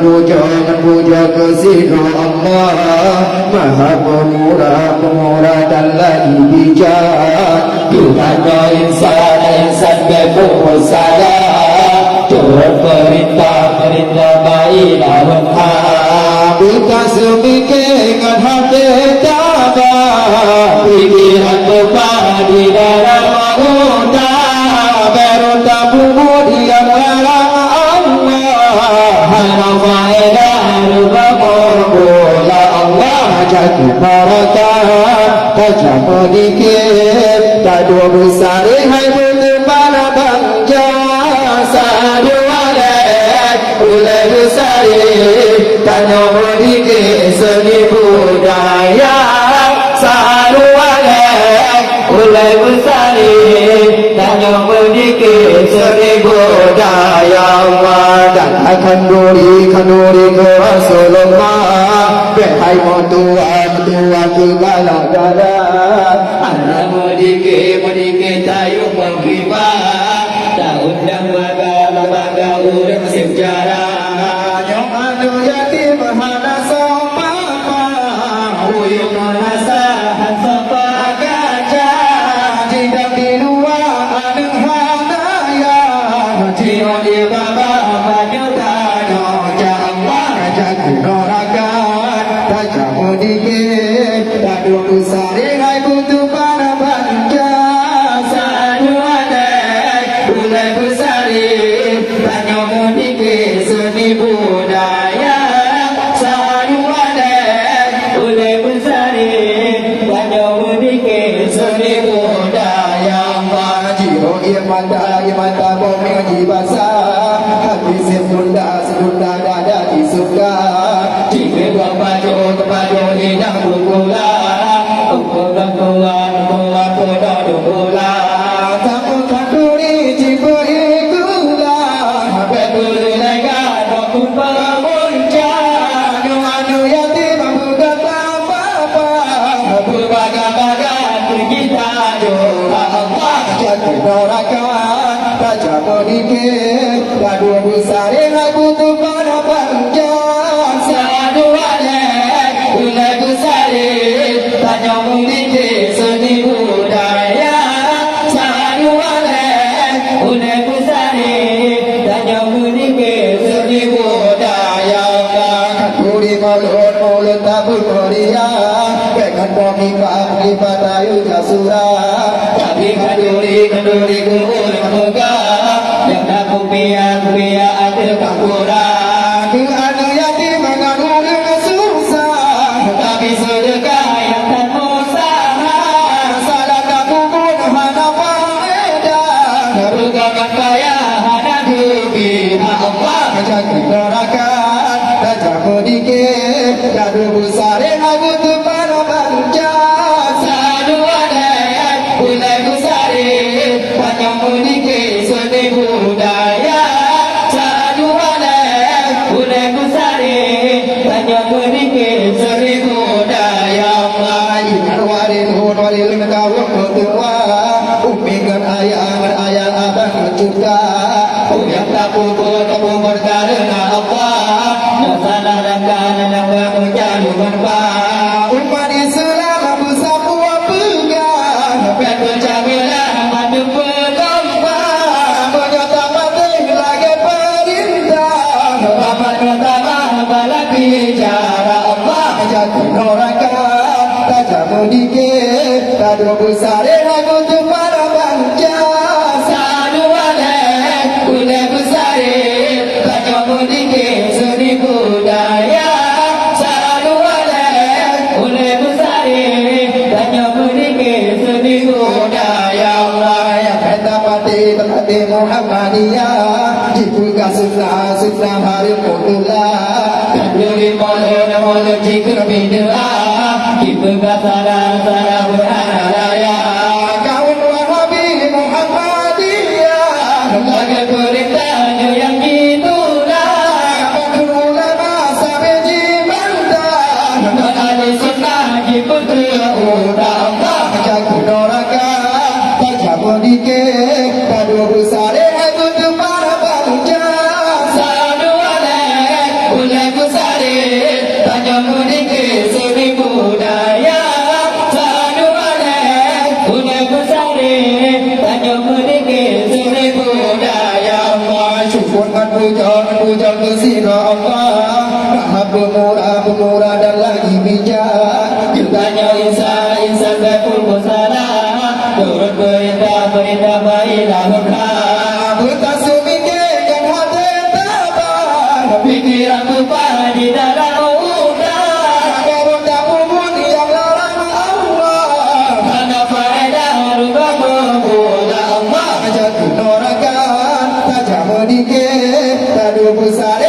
puja kesidro Allah Maha pemurah dan lagi bijak Tuhan insan bersalah turut perintah baik lawan hak buka semikiran hati tabah pikiran berbadi dalam mahuta berunta bumbu yang larang Allah harap faedah berbola Allah jadi barakat tajam sedikit tak dua besar hai bertebar bangja sadu alaik ulai besar tanya sedikit seni budaya sadu alaik ulai besar tanya sedikit seni budaya dan akan duri ke Rasulullah behai motua ke gala-gala anak medike tayu menghibah tahun dan maga urang sejarah yang anu yatim hana sapa uyuk nasa sapa gajah tidak di luar anu hanaya jiwa di baba banyuta doja Allah jaga norakan tajam dikit tak dulu sari hai butuh para banja sadu adai mulai bersari tanya dikit seni budaya sadu adai mulai bersari tanya dikit seni budaya jiwa imata bumi jibasa hati sedunda dada disuka jika baju indah bergula Kuala bergula Takutkan duri jiwa ikula betul lega dokun pemunca anu yatim buka apa berbaga-baga kita doa Allah jadi dorakan tajam dikit gadu besar lagu tu pada bangja sadu alaik ulai besar tanya dikit seni budaya sadu alaik ulai besar tanya dikit seni budaya kuri mulut tabur korea bekan bomi pak tayu jasura tapi kenduri kubur moga yang tak kupia ada kampura anu yatim mengandung susah tapi sedekah yang tak usaha salah tak kubur hana faedah bergakan kaya hana dubi Allah jaga dorakan tajam dikit gadu besar aku tu para bangja sadu adai ulai besar tanya dikit seni budaya sadu adai ulai besar tanya dikit seni budaya ikan waril kawin ketua umingan ayah abang juga yang tak pukul berkarena Allah salah dan bangun jadu berbang umat Islam bersatu pegang betul jamilah madu pegombang menyata mati lagi perintah amat pertama balak bicara Allah jaga norakan tajam dikit tadu besar lagu tu para bangja sadu alaik ulai besar tanya dikit seni budaya sadu alaik ulai besar tanya dikit seni budaya yang kata mati Muhammadiyah dibuka sunnah hari Qudullah dari molon jikir bid'ah dibuka sarah berharaya kaum Wahabi Muhammadiyah lagi perintahnya yang itulah Bakul ulama sampai jibantah ada sunnah jiputri udah Allah jaga dorakan tajam dikit kadu besar aku tu para bangja sadu alaik puja kesira Allah, Maha pemurah dan lagi bijak. Jutanya insan berpuluh salah, turut perintah baiklah engkau. Bertasuk mikirkan hati tabah, pikiran tumpah di dalam udara. Meronta umur yang larang Allah, mana faedah rubah membuat Allah. Jatuh norakan, tajam medikir, tadu besar